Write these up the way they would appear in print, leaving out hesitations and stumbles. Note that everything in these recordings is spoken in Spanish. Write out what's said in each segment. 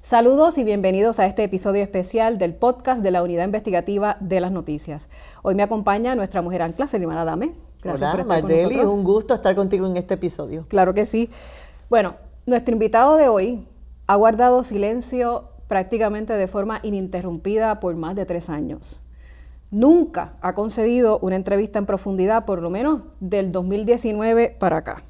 Saludos y bienvenidos a este episodio especial del podcast de la Unidad Investigativa de las Noticias. Hoy me acompaña nuestra mujer ancla, Selimar Adame. Gracias por estar Mardeli, con nosotros. Un gusto estar contigo en este episodio. Claro que sí. Bueno, nuestro invitado de hoy ha guardado silencio prácticamente de forma ininterrumpida por más de 3 años. Nunca ha concedido una entrevista en profundidad, por lo menos del 2019 para acá.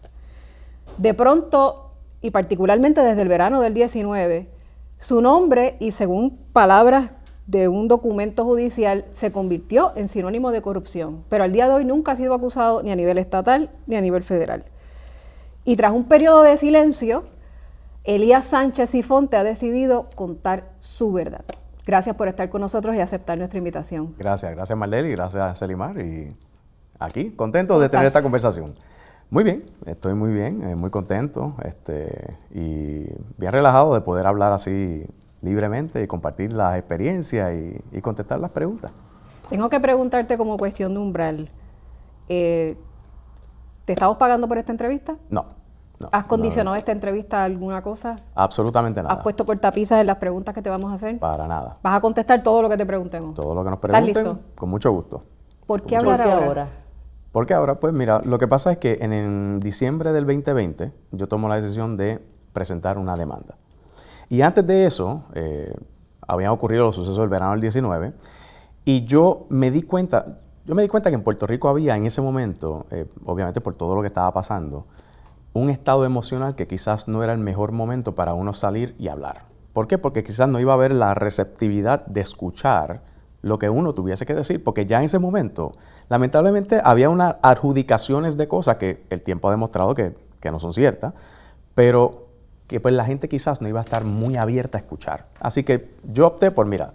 De pronto, y particularmente desde el verano del 19, su nombre, y según palabras de un documento judicial, se convirtió en sinónimo de corrupción, pero al día de hoy nunca ha sido acusado ni a nivel estatal ni a nivel federal. Y tras un periodo de silencio, Elías Sánchez Sifonte ha decidido contar su verdad. Gracias por estar con nosotros y aceptar nuestra invitación. Gracias Mardeli, gracias Selimar, y aquí, contento de tener esta conversación. Muy bien, estoy muy bien, muy contento y bien relajado de poder hablar así libremente y compartir las experiencias y contestar las preguntas. Tengo que preguntarte como cuestión de umbral, ¿te estamos pagando por esta entrevista? No. ¿Has condicionado esta entrevista a alguna cosa? Absolutamente nada. ¿Has puesto cortapisas en las preguntas que te vamos a hacer? Para nada. ¿Vas a contestar todo lo que te preguntemos? Todo lo que nos pregunten. ¿Estás listo? Con mucho gusto. ¿Por qué hablar ahora? Porque ahora, pues mira, lo que pasa es que en diciembre del 2020 yo tomo la decisión de presentar una demanda. Y antes de eso, habían ocurrido los sucesos del verano del 19 y yo me di cuenta que en Puerto Rico había en ese momento, obviamente por todo lo que estaba pasando, un estado emocional que quizás no era el mejor momento para uno salir y hablar. ¿Por qué? Porque quizás no iba a haber la receptividad de escuchar lo que uno tuviese que decir, porque ya en ese momento, lamentablemente, había unas adjudicaciones de cosas que el tiempo ha demostrado que no son ciertas, pero que pues la gente quizás no iba a estar muy abierta a escuchar. Así que yo opté por, mira,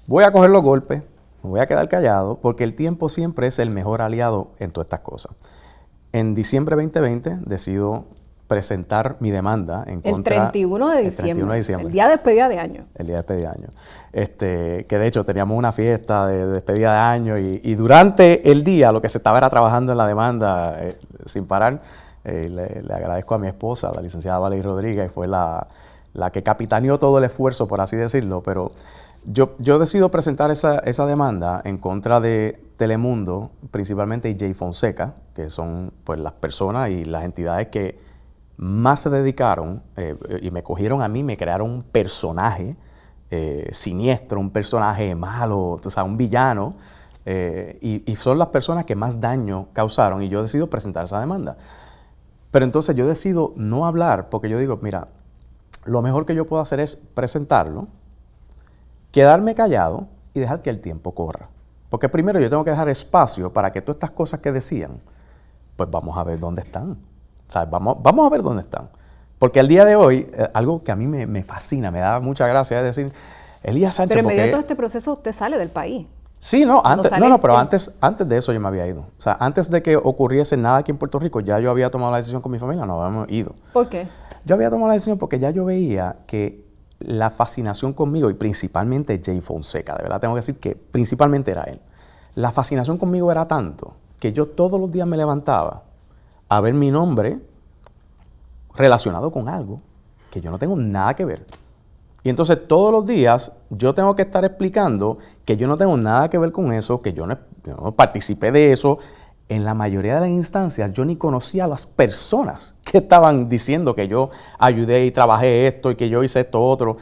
voy a coger los golpes, me voy a quedar callado, porque el tiempo siempre es el mejor aliado en todas estas cosas. En diciembre 2020 decido presentar mi demanda en contra... El 31 de diciembre, el día de despedida de año. El día de despedida de año. Que de hecho teníamos una fiesta de despedida de año y durante el día lo que se estaba era trabajando en la demanda sin parar. Le agradezco a mi esposa, la licenciada Valerie Rodríguez, fue la que capitaneó todo el esfuerzo, por así decirlo, pero yo decido presentar esa demanda en contra de Telemundo, principalmente y Jay Fonseca, que son pues las personas y las entidades que más se dedicaron y me cogieron a mí, me crearon un personaje siniestro, un personaje malo, o sea, un villano, y son las personas que más daño causaron, y yo decido presentar esa demanda. Pero entonces yo decido no hablar, porque yo digo, mira, lo mejor que yo puedo hacer es presentarlo, quedarme callado y dejar que el tiempo corra. Porque primero yo tengo que dejar espacio para que todas estas cosas que decían, pues vamos a ver dónde están. O sea, vamos a ver dónde están. Porque al día de hoy, algo que a mí me fascina, me da mucha gracia, es decir, Elías Sánchez... Pero en medio de todo este proceso usted sale del país. Sí, pero antes de eso yo me había ido. O sea, antes de que ocurriese nada aquí en Puerto Rico, ya yo había tomado la decisión con mi familia, nos habíamos ido. ¿Por qué? Yo había tomado la decisión porque ya yo veía que la fascinación conmigo, y principalmente Jay Fonseca, de verdad tengo que decir que principalmente era él, la fascinación conmigo era tanto que yo todos los días me levantaba a ver mi nombre relacionado con algo que yo no tengo nada que ver. Y entonces todos los días yo tengo que estar explicando que yo no tengo nada que ver con eso, que yo no participé de eso. En la mayoría de las instancias yo ni conocía a las personas que estaban diciendo que yo ayudé y trabajé esto y que yo hice esto otro.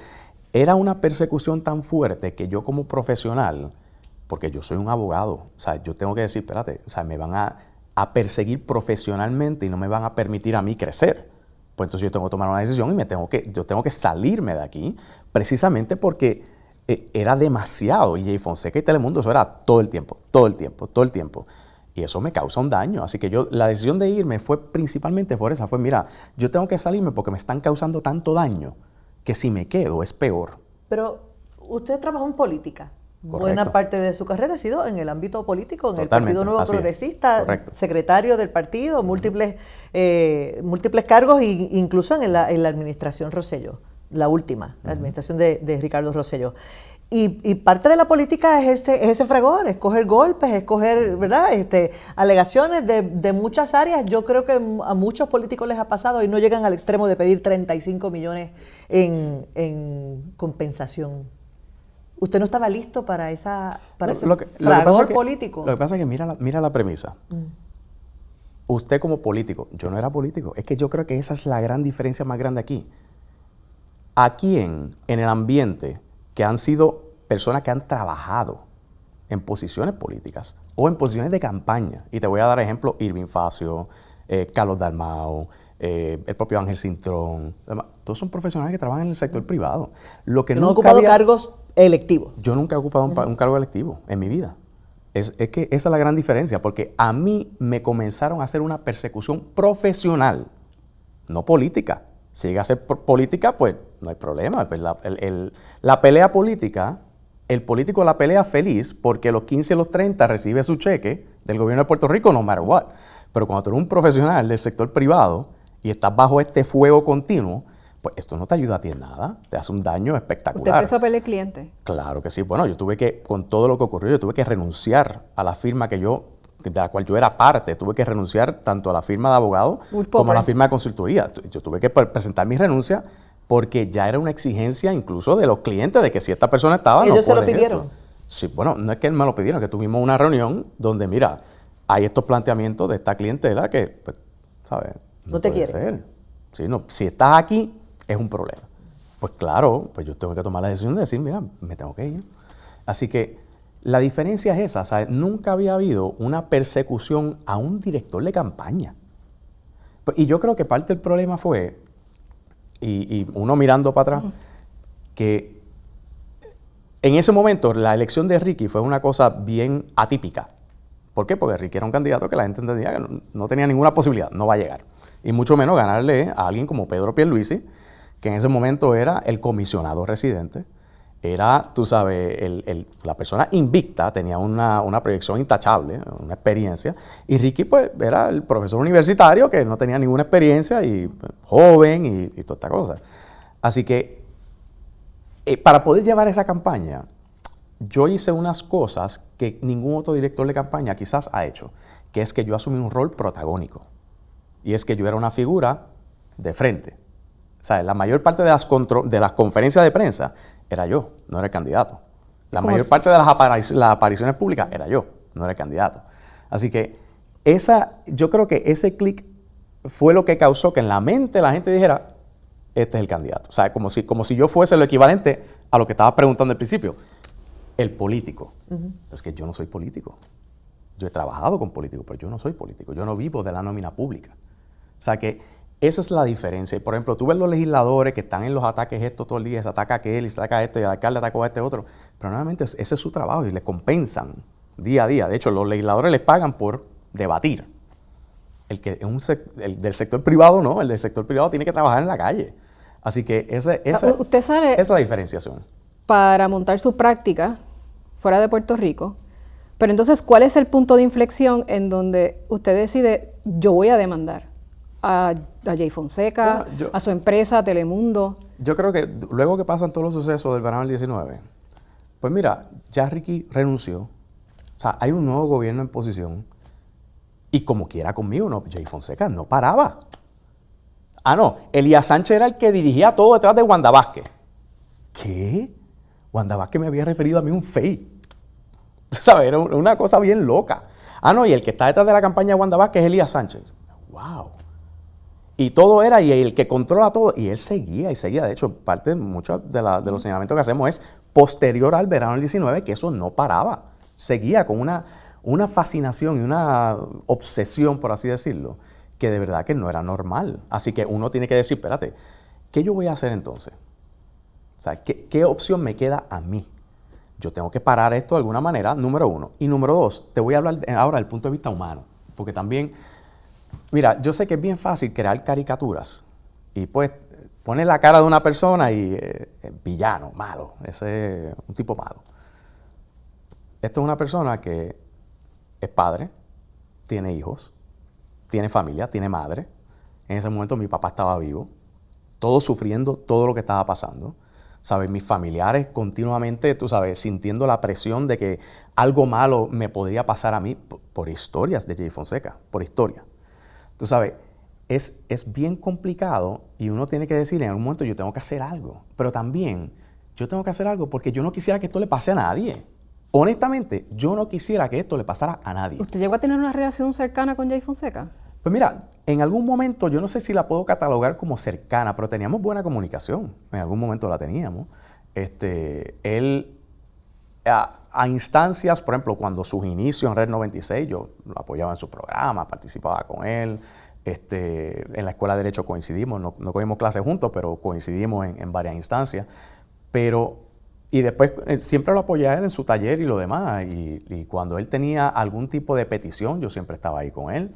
Era una persecución tan fuerte que yo como profesional, porque yo soy un abogado, o sea, yo tengo que decir, espérate, o sea, me van a perseguir profesionalmente y no me van a permitir a mí crecer. Pues entonces yo tengo que tomar una decisión y yo tengo que salirme de aquí, precisamente porque era demasiado. Y Jay Fonseca y Telemundo, eso era todo el tiempo. Y eso me causa un daño. Así que la decisión de irme fue principalmente por esa. Mira, yo tengo que salirme porque me están causando tanto daño que si me quedo es peor. Pero usted trabajó en política. Correcto. Buena parte de su carrera ha sido en el ámbito político, en Totalmente, el Partido Nuevo Progresista, correcto. Secretario del partido, múltiples cargos, incluso en la administración Rosselló, la última, la administración de Ricardo Rosselló. Y parte de la política es ese fragor, es coger golpes, es coger, ¿verdad? Alegaciones de muchas áreas. Yo creo que a muchos políticos les ha pasado y no llegan al extremo de pedir 35 millones en compensación. ¿Usted no estaba listo para ese fragor político? Lo que pasa es que mira la premisa. Usted como político, yo no era político. Es que yo creo que esa es la gran diferencia más grande aquí. ¿A quién en el ambiente que han sido personas que han trabajado en posiciones políticas o en posiciones de campaña? Y te voy a dar ejemplo, Irving Facio, Carlos Dalmau, el propio Ángel Cintrón. Todos son profesionales que trabajan en el sector privado. Lo que no han ocupado cargos electivos. Yo nunca he ocupado un cargo electivo en mi vida. Es que esa es la gran diferencia, porque a mí me comenzaron a hacer una persecución profesional, no política. Si llega a ser política, pues no hay problema. Pues la pelea política, el político la pelea feliz porque los 15 y los 30 recibe su cheque del gobierno de Puerto Rico, no matter what. Pero cuando tú eres un profesional del sector privado y estás bajo este fuego continuo, pues esto no te ayuda a ti en nada, te hace un daño espectacular. ¿Usted empezó a pelear clientes? Claro que sí. Bueno, yo tuve que, con todo lo que ocurrió, yo tuve que renunciar a la firma de la cual yo era parte. Tuve que renunciar tanto a la firma de abogado como a la firma de consultoría. Yo tuve que presentar mi renuncia porque ya era una exigencia incluso de los clientes de que si esta persona estaba... ¿Ellos se lo pidieron? Sí, bueno, no es que me lo pidieron, es que tuvimos una reunión donde, mira, hay estos planteamientos de esta clientela que, pues, ¿sabes? No te quiere. Ser. Sí, no, si estás aquí, es un problema. Pues claro, pues yo tengo que tomar la decisión de decir, mira, me tengo que ir. Así que la diferencia es esa, ¿sabes? Nunca había habido una persecución a un director de campaña. Y yo creo que parte del problema fue, y uno mirando para atrás, que en ese momento la elección de Ricky fue una cosa bien atípica. ¿Por qué? Porque Ricky era un candidato que la gente entendía que no tenía ninguna posibilidad, no va a llegar. Y mucho menos ganarle a alguien como Pedro Pierluisi, que en ese momento era el comisionado residente, era, tú sabes, la persona invicta, tenía una proyección intachable, una experiencia, y Ricky pues era el profesor universitario que no tenía ninguna experiencia y joven y toda esta cosa. Así que para poder llevar esa campaña, yo hice unas cosas que ningún otro director de campaña quizás ha hecho, que es que yo asumí un rol protagónico, y es que yo era una figura de frente. O sea, la mayor parte de las conferencias de prensa era yo, no era el candidato. La mayor parte de las apariciones públicas era yo, no era el candidato. Así que yo creo que ese clic fue lo que causó que en la mente la gente dijera, este es el candidato. O sea, como si yo fuese lo equivalente a lo que estaba preguntando al principio. El político. Es que yo no soy político. Yo he trabajado con políticos, pero yo no soy político. Yo no vivo de la nómina pública. O sea que esa es la diferencia. Por ejemplo, tú ves los legisladores que están en los ataques esto todo el día, se ataca a aquel y se ataca a este, y el alcalde atacó a este otro. Pero nuevamente ese es su trabajo y les compensan día a día. De hecho, los legisladores les pagan por debatir. El del sector privado no, el del sector privado tiene que trabajar en la calle. Así que usted sale esa es la diferenciación. Para montar su práctica fuera de Puerto Rico, pero entonces, ¿cuál es el punto de inflexión en donde usted decide, yo voy a demandar a Jay Fonseca, a su empresa, a Telemundo? Yo creo que luego que pasan todos los sucesos del verano del 19, pues mira, ya Ricky renunció, o sea, hay un nuevo gobierno en posición, y como quiera conmigo, no, Jay Fonseca no paraba. No, Elías Sánchez era el que dirigía todo detrás de Wanda Vázquez. ¿Qué? Wanda Vázquez me había referido a mí un fake. ¿Sabes? Era una cosa bien loca. No, y el que está detrás de la campaña de Wanda Vázquez es Elías Sánchez. ¡Wow! Y todo era, y el que controla todo, y él seguía y seguía. De hecho, muchos de los señalamientos que hacemos es posterior al verano del 19, que eso no paraba. Seguía con una fascinación y una obsesión, por así decirlo, que de verdad que no era normal. Así que uno tiene que decir, espérate, ¿qué yo voy a hacer entonces? O sea, ¿qué opción me queda a mí? Yo tengo que parar esto de alguna manera, número uno. Y número dos, te voy a hablar ahora del punto de vista humano, porque también... Mira, yo sé que es bien fácil crear caricaturas y pues poner la cara de una persona y villano, malo, ese es un tipo malo. Esto es una persona que es padre, tiene hijos, tiene familia, tiene madre. En ese momento mi papá estaba vivo, todos sufriendo todo lo que estaba pasando. ¿sabes? Mis familiares continuamente, tú sabes, sintiendo la presión de que algo malo me podría pasar a mí por historias de Jay Fonseca, por historia. Tú sabes, es bien complicado y uno tiene que decir en algún momento yo tengo que hacer algo, pero también yo tengo que hacer algo porque yo no quisiera que esto le pase a nadie. Honestamente, yo no quisiera que esto le pasara a nadie. ¿Usted llegó a tener una relación cercana con Jay Fonseca? Pues mira, en algún momento, yo no sé si la puedo catalogar como cercana, pero teníamos buena comunicación. En algún momento la teníamos. Él, a instancias, por ejemplo, cuando sus inicios en Red 96, yo lo apoyaba en su programa, participaba con él. En la Escuela de Derecho coincidimos, no cogimos clases juntos, pero coincidimos en varias instancias. Y después siempre lo apoyé a él en su taller y lo demás. Y cuando él tenía algún tipo de petición, yo siempre estaba ahí con él.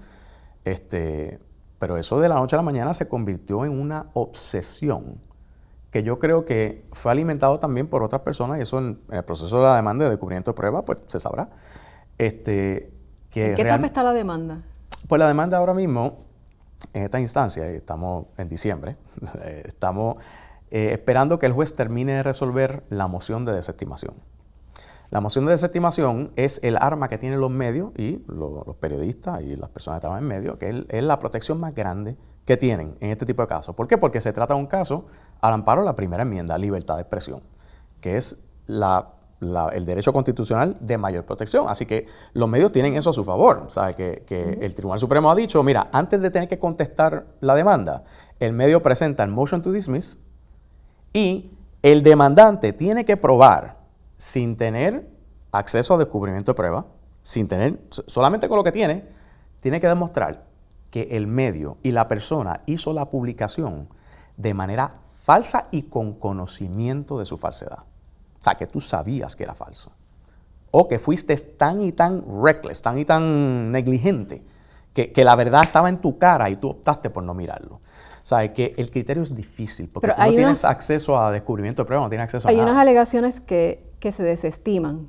Pero eso de la noche a la mañana se convirtió en una obsesión que yo creo que fue alimentado también por otras personas, y eso en el proceso de la demanda de descubrimiento de pruebas, pues se sabrá. ¿En qué etapa está la demanda? Pues la demanda ahora mismo, en esta instancia, estamos en diciembre, estamos esperando que el juez termine de resolver la moción de desestimación. La moción de desestimación es el arma que tienen los medios y los periodistas y las personas que estaban en medio, que es la protección más grande que tienen en este tipo de casos. ¿Por qué? Porque se trata de un caso al amparo de la primera enmienda, libertad de expresión, que es el derecho constitucional de mayor protección. Así que los medios tienen eso a su favor. ¿Sabe? Que el Tribunal Supremo ha dicho, mira, antes de tener que contestar la demanda, el medio presenta el motion to dismiss y el demandante tiene que probar, sin tener acceso a descubrimiento de prueba, solamente con lo que tiene que demostrar que el medio y la persona hizo la publicación de manera falsa y con conocimiento de su falsedad. O sea, que tú sabías que era falso. O que fuiste tan y tan reckless, tan y tan negligente, que la verdad estaba en tu cara y tú optaste por no mirarlo. O sea, que el criterio es difícil, porque tú no tienes acceso a descubrimiento de prueba, no tienes acceso a nada. Hay unas alegaciones que se desestiman,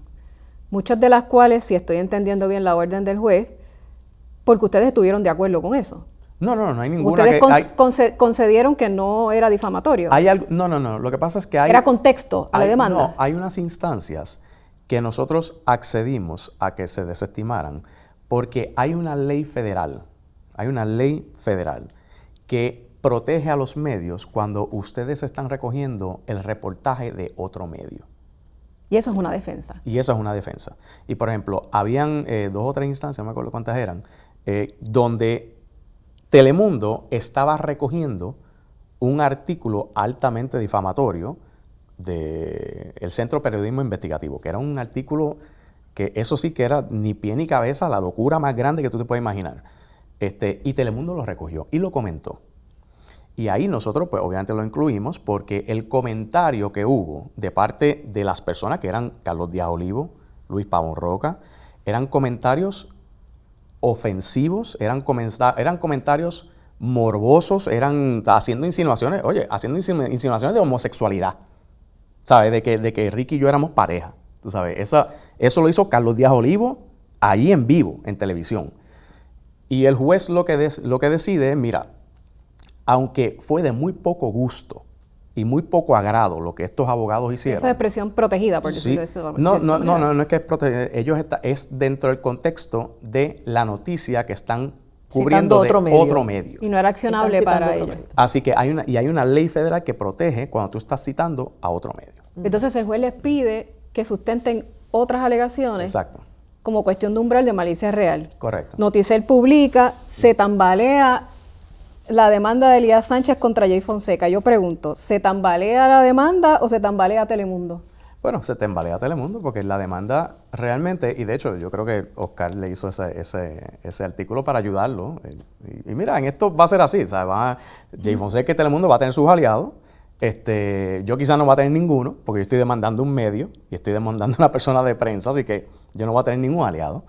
muchas de las cuales, si estoy entendiendo bien la orden del juez, porque ustedes estuvieron de acuerdo con eso. No hay ninguna. Ustedes concedieron que no era difamatorio. No, lo que pasa es que era contexto a la demanda. No, hay unas instancias que nosotros accedimos a que se desestimaran porque hay una ley federal que protege a los medios cuando ustedes están recogiendo el reportaje de otro medio. Y eso es una defensa. Y por ejemplo, habían 2 o 3 instancias, no me acuerdo cuántas eran, donde Telemundo estaba recogiendo un artículo altamente difamatorio del Centro de Periodismo Investigativo, que era un artículo que eso sí que era ni pie ni cabeza, la locura más grande que tú te puedes imaginar. Y Telemundo lo recogió y lo comentó. Y ahí nosotros, pues obviamente lo incluimos porque el comentario que hubo de parte de las personas que eran Carlos Díaz Olivo, Luis Pavón Roca, eran comentarios ofensivos, eran comentarios morbosos, eran haciendo insinuaciones de homosexualidad, ¿sabes? De que Ricky y yo éramos pareja, tú sabes. Eso lo hizo Carlos Díaz Olivo ahí en vivo, en televisión. Y el juez lo que decide es, mira, aunque fue de muy poco gusto y muy poco agrado lo que estos abogados hicieron. Esa es expresión protegida, por decirlo de esa manera. No es que es protegida. Es dentro del contexto de la noticia que están cubriendo de otro medio. Y no era accionable para ellos. Así que hay una ley federal que protege cuando tú estás citando a otro medio. Entonces el juez les pide que sustenten otras alegaciones. Exacto. Como cuestión de umbral de malicia real. Correcto. Noticel publica, se tambalea la demanda de Elías Sánchez contra Jay Fonseca. Yo pregunto, ¿se tambalea la demanda o se tambalea Telemundo? Bueno, se tambalea Telemundo porque la demanda realmente, y de hecho yo creo que Oscar le hizo ese artículo para ayudarlo. Y mira, en esto va a ser así, ¿sabes? Jay Fonseca y Telemundo va a tener sus aliados. Yo quizás no voy a tener ninguno porque yo estoy demandando un medio y estoy demandando una persona de prensa, así que yo no voy a tener ningún aliado.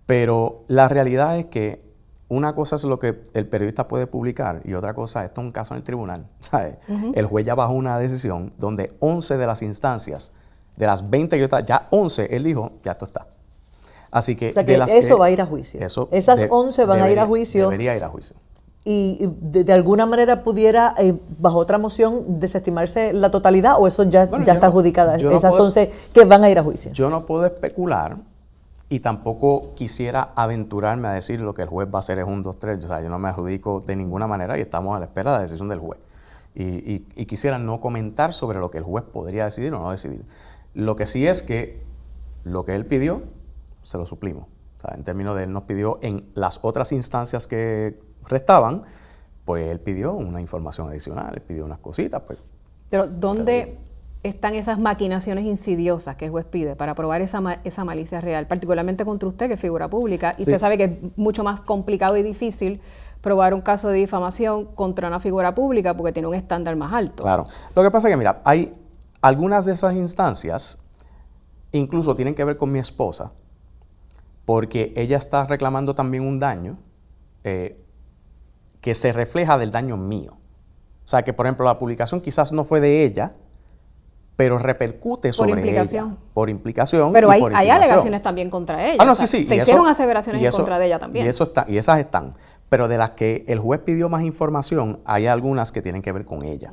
Pero la realidad es que una cosa es lo que el periodista puede publicar y otra cosa, esto es un caso en el tribunal, ¿sabes? El juez ya bajó una decisión donde 11 de las instancias, de las 20 que yo estaba, ya 11, él dijo, ya esto está. Así que, o sea que eso va a ir a juicio. Esas 11 van a ir a juicio. Debería ir a juicio. y de alguna manera pudiera, bajo otra moción, desestimarse la totalidad, o eso ya está adjudicada, esas 11 que van a ir a juicio? Yo no puedo especular y tampoco quisiera aventurarme a decir lo que el juez va a hacer es 1, 2, 3. O sea, yo no me adjudico de ninguna manera y estamos a la espera de la decisión del juez. Y quisiera no comentar sobre lo que el juez podría decidir o no decidir. Lo que sí es que lo que él pidió, se lo suplimos. O sea, en términos de él nos pidió en las otras instancias que restaban, pues él pidió una información adicional, él pidió unas cositas. Pues, pero ¿dónde están esas maquinaciones insidiosas que el juez pide para probar esa malicia real? Particularmente contra usted, que es figura pública, y usted sabe que es mucho más complicado y difícil probar un caso de difamación contra una figura pública porque tiene un estándar más alto. Claro. Lo que pasa es que, mira, hay algunas de esas instancias incluso tienen que ver con mi esposa, porque ella está reclamando también un daño que se refleja del daño mío. O sea, que por ejemplo la publicación quizás no fue de ella, pero repercute sobre ella. Por implicación. Pero hay alegaciones también contra ella. No, sí. Se hicieron aseveraciones en contra de ella también. Y esas están. Pero de las que el juez pidió más información, hay algunas que tienen que ver con ella.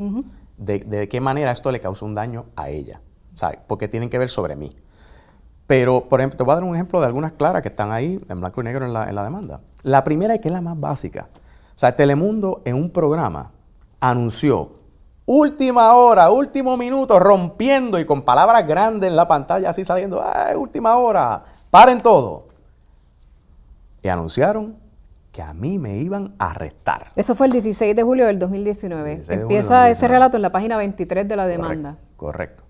De qué manera esto le causó un daño a ella. O sea, porque tienen que ver sobre mí. Pero, por ejemplo, te voy a dar un ejemplo de algunas claras que están ahí en blanco y negro en la demanda. La primera, que es la más básica. O sea, Telemundo en un programa anunció última hora, último minuto, rompiendo y con palabras grandes en la pantalla, así saliendo, ¡ay, última hora! ¡Paren todo! Y anunciaron que a mí me iban a arrestar. Eso fue el 16 de julio del 2019. Empieza ese relato en la página 23 de la demanda. Correcto.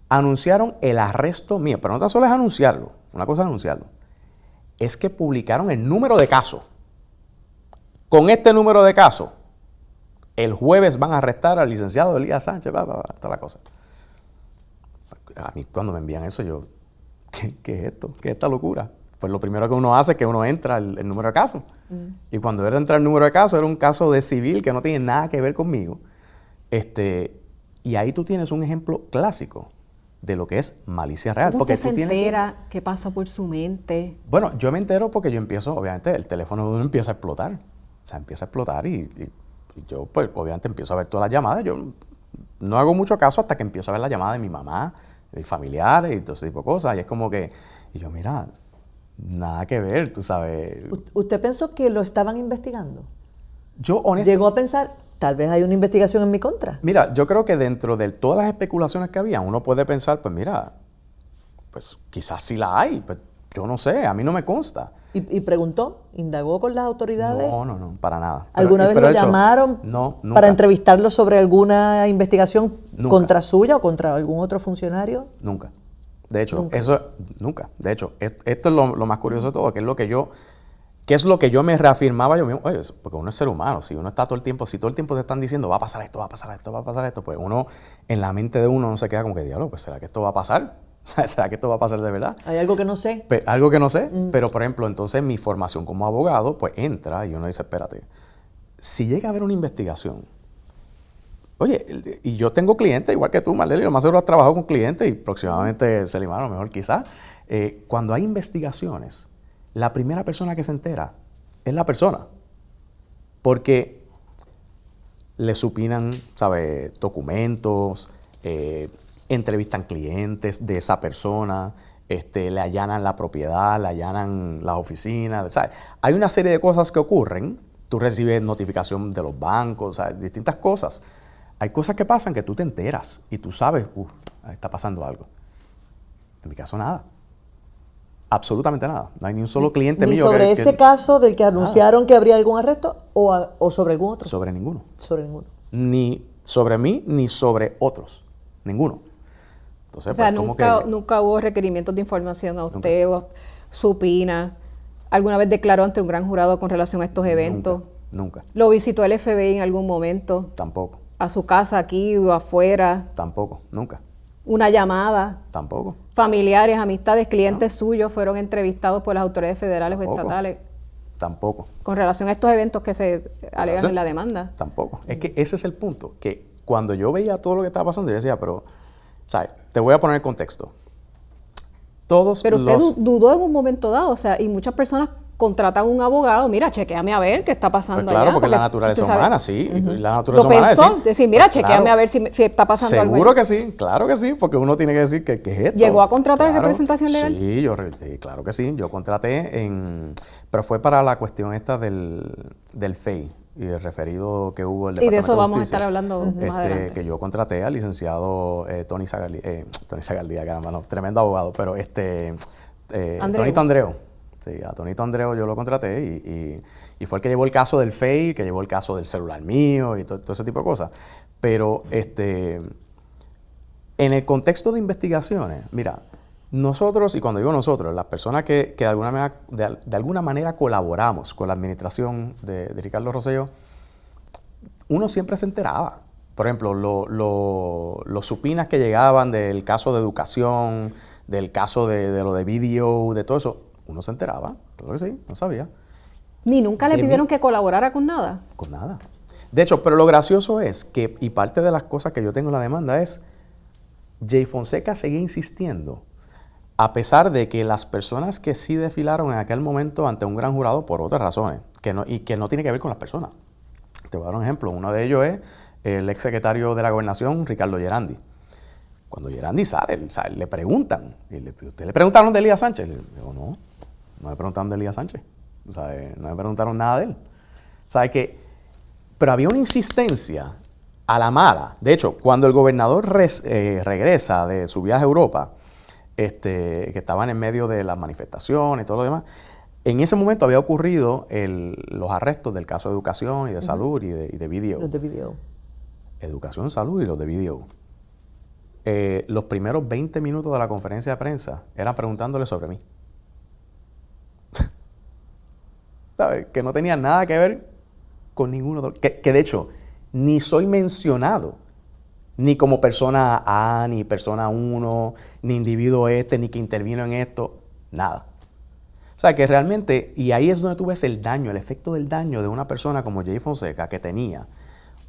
Anunciaron el arresto mío, pero no tan solo es anunciarlo, una cosa es anunciarlo, es que publicaron el número de casos. Con este número de casos, el jueves van a arrestar al licenciado Elías Sánchez, toda la cosa. A mí cuando me envían eso, yo, ¿qué es esto? ¿Qué es esta locura? Pues lo primero que uno hace es que uno entra el número de casos. Y cuando era entrar el número de casos, era un caso de civil que no tiene nada que ver conmigo. Y ahí tú tienes un ejemplo clásico de lo que es malicia real. ¿Cómo usted se entera qué pasó por su mente? Bueno, yo me entero porque yo empiezo, obviamente, el teléfono de uno empieza a explotar. O sea, empieza a explotar y yo, pues, obviamente empiezo a ver todas las llamadas. Yo no hago mucho caso hasta que empiezo a ver las llamadas de mi mamá, de mis familiares y todo ese tipo de cosas. Y es como que, y yo, mira, nada que ver, tú sabes. ¿Usted pensó que lo estaban investigando? Yo, honestamente. ¿Llegó a pensar, tal vez hay una investigación en mi contra? Mira, yo creo que dentro de todas las especulaciones que había, uno puede pensar, pues mira, pues quizás sí la hay, pues yo no sé, a mí no me consta. ¿Y preguntó? ¿Indagó con las autoridades? No, para nada. ¿Alguna vez lo llamaron para entrevistarlo sobre alguna investigación contra suya o contra algún otro funcionario? Nunca. De hecho, nunca. De hecho, esto es lo más curioso de todo, que es lo que yo me reafirmaba yo mismo. Oye, porque uno es ser humano, si uno está todo el tiempo, si todo el tiempo te están diciendo va a pasar esto, va a pasar esto, va a pasar esto, pues uno, en la mente de uno no se queda como que, diablo, pues ¿será que esto va a pasar? ¿Será que esto va a pasar de verdad? ¿Hay algo que no sé? Algo que no sé, pero por ejemplo, entonces mi formación como abogado, pues entra y uno dice, espérate, si llega a haber una investigación, oye, y yo tengo clientes, igual que tú, Marlely, lo más seguro has trabajado con clientes y próximamente Selimar, a lo mejor quizás, cuando hay investigaciones, la primera persona que se entera es la persona, porque le supinan, ¿sabes?, documentos, entrevistan clientes de esa persona, le allanan la propiedad, le allanan las oficinas, ¿sabes? Hay una serie de cosas que ocurren, tú recibes notificación de los bancos, ¿sabes?, distintas cosas. Hay cosas que pasan que tú te enteras y tú sabes, está pasando algo. En mi caso, nada. Absolutamente nada. No hay ni un solo cliente mío. ¿Ni sobre ese caso del que anunciaron que habría algún arresto o sobre algún otro? Sobre ninguno. Sobre ninguno. Ni sobre mí ni sobre otros. Ninguno. Entonces, o sea, pues, nunca hubo requerimientos de información a usted o supina. ¿Alguna vez declaró ante un gran jurado con relación a estos eventos? Nunca. ¿Lo visitó el FBI en algún momento? Tampoco. ¿A su casa aquí o afuera? Tampoco, nunca. ¿Una llamada? Tampoco. ¿Familiares, amistades, clientes suyos fueron entrevistados por las autoridades federales o estatales? Tampoco. ¿Con relación a estos eventos que se alegan en la demanda? Tampoco. Es que ese es el punto, que cuando yo veía todo lo que estaba pasando, yo decía, pero, ¿sabes? Te voy a poner el contexto. Pero usted dudó en un momento dado, o sea, y muchas personas contratan un abogado, mira, chequéame a ver qué está pasando Pues claro, allá. porque la naturaleza tú sabes, humana, sí. La naturaleza lo humana es pensó, decir, mira, pues chequéame claro, a ver si está pasando algo. seguro que sí, claro que sí, porque uno tiene que decir que es esto. ¿Llegó a contratar Claro, representación legal? Sí, claro que sí. Yo contraté pero fue para la cuestión esta del FEI y el referido que hubo el Y de Departamento eso vamos a Justicia, estar hablando más adelante. que yo contraté al licenciado Tony Zagaldía, caramba, no, tremendo abogado, pero Tonito Andreu. Sí, a Tonito Andreu yo lo contraté y fue el que llevó el caso del FEI, que llevó el caso del celular mío y todo ese tipo de cosas. Pero en el contexto de investigaciones, mira, nosotros, y cuando digo nosotros, las personas que de alguna manera colaboramos con la administración de Ricardo Rosselló, uno siempre se enteraba. Por ejemplo, los supinas que llegaban del caso de educación, del caso de lo de video, de todo eso, uno se enteraba, claro que sí, no sabía. Ni nunca le pidieron que colaborara con nada. Con nada. De hecho, pero lo gracioso es que, y parte de las cosas que yo tengo en la demanda es, Jay Fonseca seguía insistiendo, a pesar de que las personas que sí desfilaron en aquel momento ante un gran jurado por otras razones, que no tiene que ver con las personas. Te voy a dar un ejemplo. Uno de ellos es el exsecretario de la Gobernación, Ricardo Gerandi. Cuando Gerandi sale, le preguntan, ¿usted le preguntaron de Elías Sánchez? Le digo, no me preguntaron de Elías Sánchez. No me preguntaron nada de él. Pero había una insistencia a la mala. De hecho, cuando el gobernador regresa de su viaje a Europa, que estaban en medio de las manifestaciones y todo lo demás, en ese momento había ocurrido los arrestos del caso de educación y de salud y de video. Los de video. Educación, salud y los de video. Los primeros 20 minutos de la conferencia de prensa eran preguntándole sobre mí. ¿Sabes? Que no tenía nada que ver con ninguno de los... Que de hecho, ni soy mencionado, ni como persona A, ni persona 1, ni individuo ni que intervino en esto, nada. O sea, que realmente, y ahí es donde tú ves el daño, el efecto del daño de una persona como Jay Fonseca, que tenía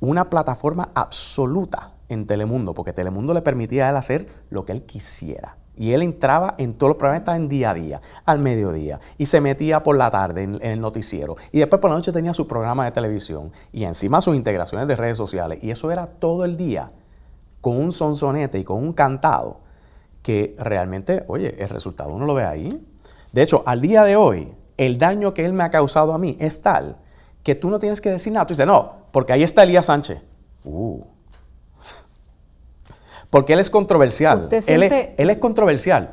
una plataforma absoluta en Telemundo, porque Telemundo le permitía a él hacer lo que él quisiera. Y él entraba en todos los programas, estaba en día a día, al mediodía, y se metía por la tarde en el noticiero. Y después por la noche tenía su programa de televisión, y encima sus integraciones de redes sociales. Y eso era todo el día, con un sonsonete y con un cantado, que realmente, oye, el resultado uno lo ve ahí. De hecho, al día de hoy, el daño que él me ha causado a mí es tal que tú no tienes que decir nada. Tú dices, no, porque ahí está Elías Sánchez. Porque él es controversial. Él es controversial.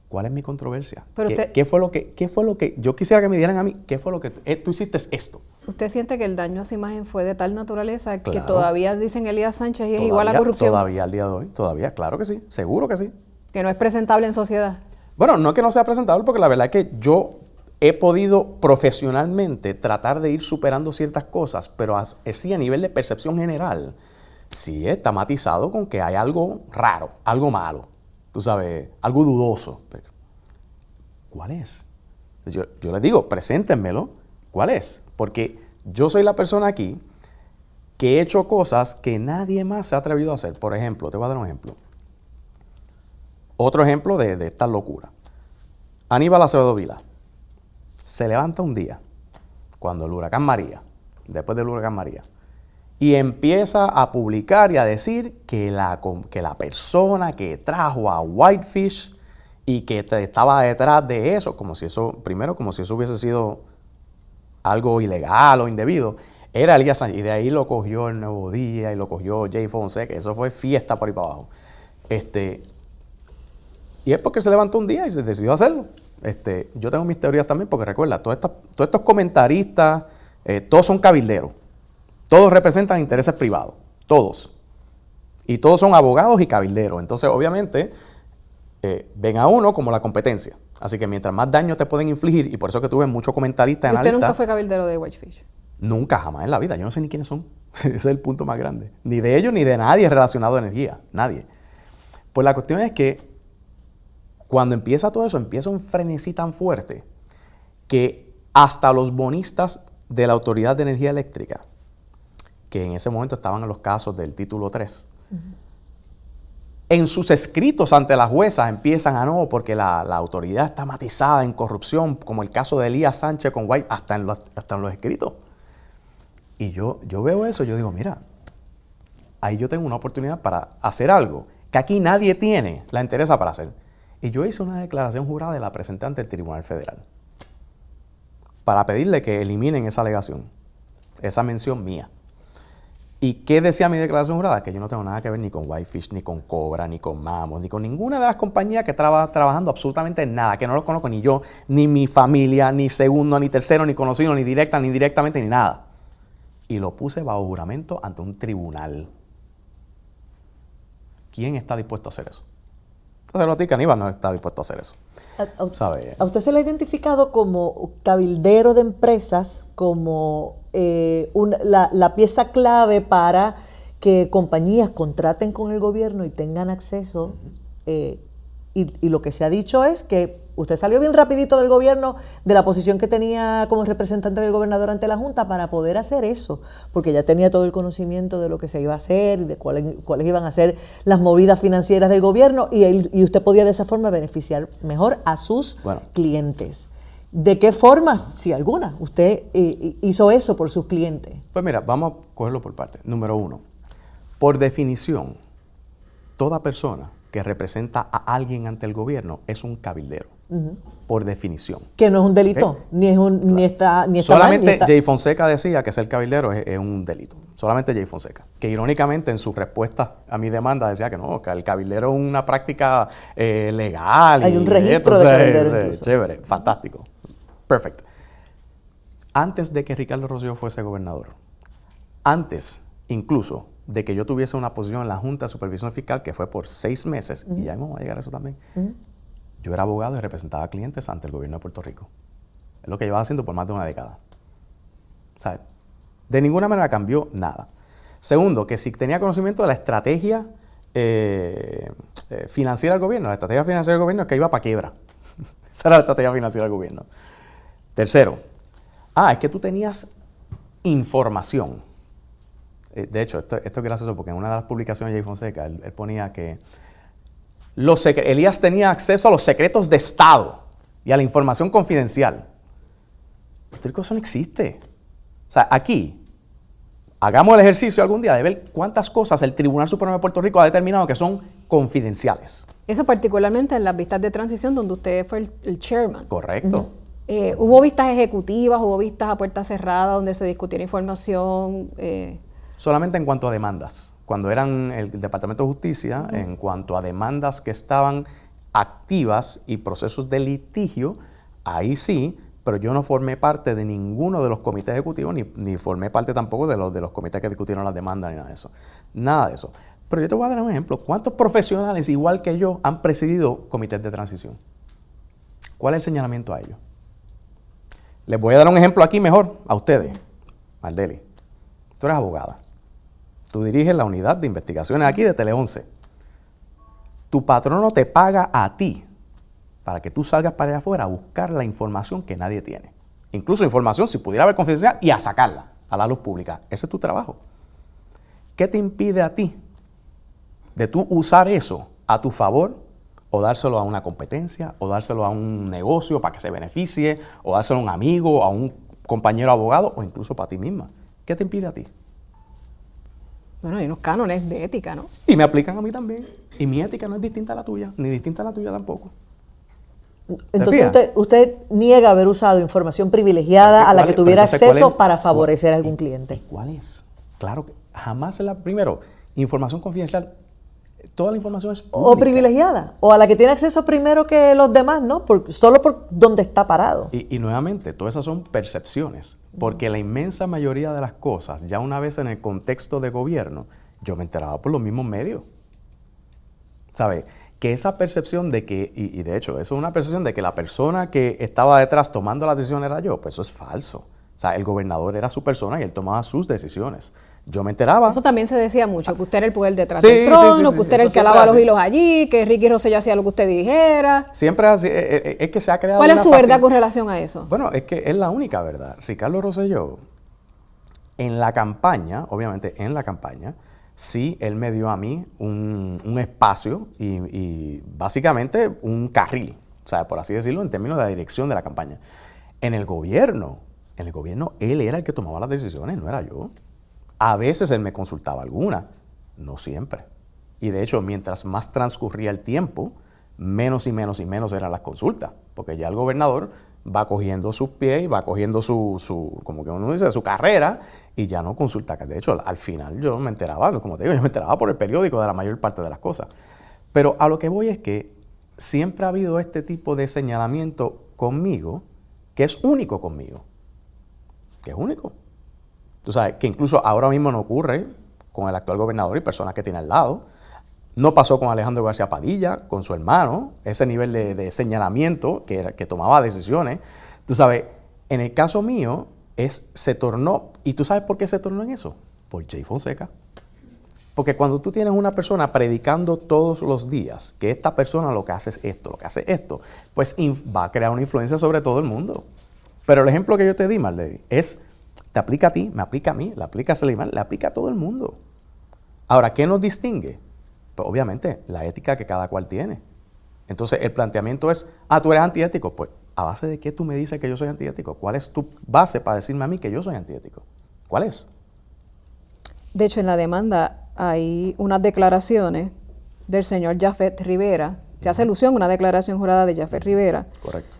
¿Cuál es mi controversia? ¿Qué fue lo que yo quisiera que me dieran a mí? ¿Qué fue lo que tú hiciste esto? ¿Usted siente que el daño a su imagen fue de tal naturaleza que Claro. todavía dicen Elías Sánchez y es igual a corrupción? Todavía al día de hoy, todavía, claro que sí, seguro que sí. Que no es presentable en sociedad. Bueno, no es que no sea presentable, porque la verdad es que yo he podido profesionalmente tratar de ir superando ciertas cosas, pero así a nivel de percepción general, sí está matizado con que hay algo raro, algo malo, tú sabes, algo dudoso. Pero, ¿cuál es? Yo les digo, preséntenmelo, ¿cuál es? Porque yo soy la persona aquí que he hecho cosas que nadie más se ha atrevido a hacer. Por ejemplo, te voy a dar un ejemplo. Otro ejemplo de esta locura. Aníbal Acevedo Vilá se levanta un día, cuando el huracán María, después del huracán María, y empieza a publicar y a decir que la persona que trajo a Whitefish y que estaba detrás de eso, como si eso hubiese sido algo ilegal o indebido, era Elías Sánchez. Y de ahí lo cogió El Nuevo Día y lo cogió Jay Fonseca. Eso fue fiesta por ahí para abajo. Y es porque se levantó un día y se decidió hacerlo. Yo tengo mis teorías también, porque recuerda, todos estos comentaristas, todos son cabilderos. Todos representan intereses privados. Todos. Y todos son abogados y cabilderos. Entonces, obviamente, ven a uno como la competencia. Así que mientras más daño te pueden infligir, y por eso que tuve muchos comentaristas en la lista. ¿Usted nunca fue cabildero de Whitefish? Nunca, jamás en la vida. Yo no sé ni quiénes son. Ese es el punto más grande. Ni de ellos ni de nadie relacionado a energía. Nadie. Pues la cuestión es que cuando empieza todo eso, empieza un frenesí tan fuerte que hasta los bonistas de la Autoridad de Energía Eléctrica, que en ese momento estaban en los casos del título 3, En sus escritos ante las juezas empiezan a no, porque la autoridad está matizada en corrupción, como el caso de Elías Sánchez con White, hasta en los escritos. Y yo veo eso y yo digo, mira, ahí yo tengo una oportunidad para hacer algo que aquí nadie tiene la interesa para hacer. Y yo hice una declaración jurada y la presenté ante el Tribunal Federal para pedirle que eliminen esa alegación, esa mención mía. ¿Y qué decía mi declaración jurada? Que yo no tengo nada que ver ni con Whitefish, ni con Cobra, ni con Mamos, ni con ninguna de las compañías que trabajando absolutamente nada, que no los conozco ni yo, ni mi familia, ni segundo, ni tercero, ni conocido, ni directa, ni directamente, ni nada. Y lo puse bajo juramento ante un tribunal. ¿Quién está dispuesto a hacer eso? Entonces, a ti, Caníbal, no está dispuesto a hacer eso. ¿A usted se le ha identificado como cabildero de empresas, como la pieza clave para que compañías contraten con el gobierno y tengan acceso? Y lo que se ha dicho es que usted salió bien rapidito del gobierno, de la posición que tenía como representante del gobernador ante la Junta, para poder hacer eso, porque ya tenía todo el conocimiento de lo que se iba a hacer y de cuáles iban a ser las movidas financieras del gobierno, y usted podía de esa forma beneficiar mejor a sus clientes. ¿De qué forma, si alguna, usted hizo eso por sus clientes? Pues mira, vamos a cogerlo por partes. Número 1, por definición, toda persona que representa a alguien ante el gobierno es un cabildero, por definición. Que no es un delito, ni está solamente mal. Jay Fonseca decía que ser cabildero es un delito. Solamente Jay Fonseca. Que irónicamente en su respuesta a mi demanda decía que no, que el cabildero es una práctica legal. Hay un registro de cabildero incluso. Chévere, fantástico. Perfecto. Antes de que Ricardo Rosselló fuese gobernador, antes incluso de que yo tuviese una posición en la Junta de Supervisión Fiscal, que fue por 6 meses, y ya vamos a llegar a eso también, yo era abogado y representaba a clientes ante el gobierno de Puerto Rico. Es lo que llevaba haciendo por más de una década. O sea, de ninguna manera cambió nada. Segundo, que si tenía conocimiento de la estrategia financiera del gobierno, la estrategia financiera del gobierno es que iba para quiebra. Esa era la estrategia financiera del gobierno. Tercero, es que tú tenías información. De hecho, esto es gracioso porque en una de las publicaciones de Jay Fonseca, él ponía que Elías tenía acceso a los secretos de Estado y a la información confidencial. Puerto Rico eso no existe. O sea, aquí, hagamos el ejercicio algún día de ver cuántas cosas el Tribunal Supremo de Puerto Rico ha determinado que son confidenciales. Eso particularmente en las vistas de transición donde usted fue el chairman. Correcto. Hubo vistas ejecutivas, hubo vistas a puerta cerrada donde se discutiera información. Solamente en cuanto a demandas. Cuando eran el Departamento de Justicia, en cuanto a demandas que estaban activas y procesos de litigio, ahí sí, pero yo no formé parte de ninguno de los comités ejecutivos, ni formé parte tampoco de los comités que discutieron las demandas, ni nada de eso. Nada de eso. Pero yo te voy a dar un ejemplo. ¿Cuántos profesionales, igual que yo, han presidido comités de transición? ¿Cuál es el señalamiento a ellos? Les voy a dar un ejemplo aquí mejor a ustedes. Mardeli, tú eres abogada. Tú diriges la unidad de investigaciones aquí de Tele 11. Tu patrono te paga a ti para que tú salgas para allá afuera a buscar la información que nadie tiene. Incluso información, si pudiera haber confidencial, y a sacarla a la luz pública. Ese es tu trabajo. ¿Qué te impide a ti de tú usar eso a tu favor o dárselo a una competencia o dárselo a un negocio para que se beneficie o dárselo a un amigo, a un compañero abogado o incluso para ti misma? ¿Qué te impide a ti? Bueno, hay unos cánones de ética, ¿no? Y me aplican a mí también. Y mi ética no es distinta a la tuya, ni distinta a la tuya tampoco. Entonces usted niega haber usado información privilegiada a la que tuviera acceso para favorecer a algún cliente. ¿Cuál es? Claro que jamás primero, información confidencial, toda la información es pública. O privilegiada, o a la que tiene acceso primero que los demás, ¿no? Solo por donde está parado. Y nuevamente, todas esas son percepciones, porque la inmensa mayoría de las cosas, ya una vez en el contexto de gobierno, yo me enteraba por los mismos medios. ¿Sabe? Que esa percepción de que, y de hecho, eso es una percepción de que la persona que estaba detrás tomando la decisión era yo, pues eso es falso. O sea, el gobernador era su persona y él tomaba sus decisiones. Yo me enteraba. Eso también se decía mucho, que usted era el poder detrás del trono, que usted era el que alaba los hilos allí, que Ricky Rosselló hacía lo que usted dijera. Siempre así, es que se ha creado. ¿Cuál es su verdad con relación a eso? Bueno, es que es la única verdad. Ricardo Rosselló, en la campaña, obviamente en la campaña, sí, él me dio a mí un espacio y básicamente un carril, o sea, por así decirlo, en términos de la dirección de la campaña. En el gobierno, él era el que tomaba las decisiones, no era yo. A veces él me consultaba alguna, no siempre. Y de hecho, mientras más transcurría el tiempo, menos y menos y menos eran las consultas, porque ya el gobernador va cogiendo sus pies y va cogiendo como que uno dice, su carrera, y ya no consulta. De hecho, al final yo me enteraba, como te digo, yo me enteraba por el periódico de la mayor parte de las cosas. Pero a lo que voy es que siempre ha habido este tipo de señalamiento conmigo, que es único conmigo, que es único. Tú sabes, que incluso ahora mismo no ocurre con el actual gobernador y personas que tiene al lado. No pasó con Alejandro García Padilla, con su hermano, ese nivel de señalamiento que tomaba decisiones. Tú sabes, en el caso mío, se tornó, ¿y tú sabes por qué se tornó en eso? Por Jay Fonseca. Porque cuando tú tienes una persona predicando todos los días que esta persona lo que hace es esto, lo que hace esto, pues va a crear una influencia sobre todo el mundo. Pero el ejemplo que yo te di, Marley, te aplica a ti, me aplica a mí, le aplica a Sleiman, le aplica a todo el mundo. Ahora, ¿qué nos distingue? Pues obviamente la ética que cada cual tiene. Entonces el planteamiento es, tú eres antiético. Pues, ¿a base de qué tú me dices que yo soy antiético? ¿Cuál es tu base para decirme a mí que yo soy antiético? ¿Cuál es? De hecho, en la demanda hay unas declaraciones del señor Jafet Rivera. Se hace alusión a una declaración jurada de Jafet Rivera. Correcto.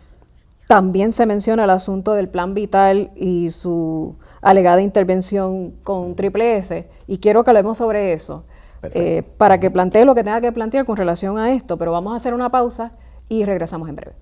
También se menciona el asunto del Plan Vital y su alegada intervención con Triple S. Y quiero que hablemos sobre eso. Para que plantee lo que tenga que plantear con relación a esto. Pero vamos a hacer una pausa y regresamos en breve.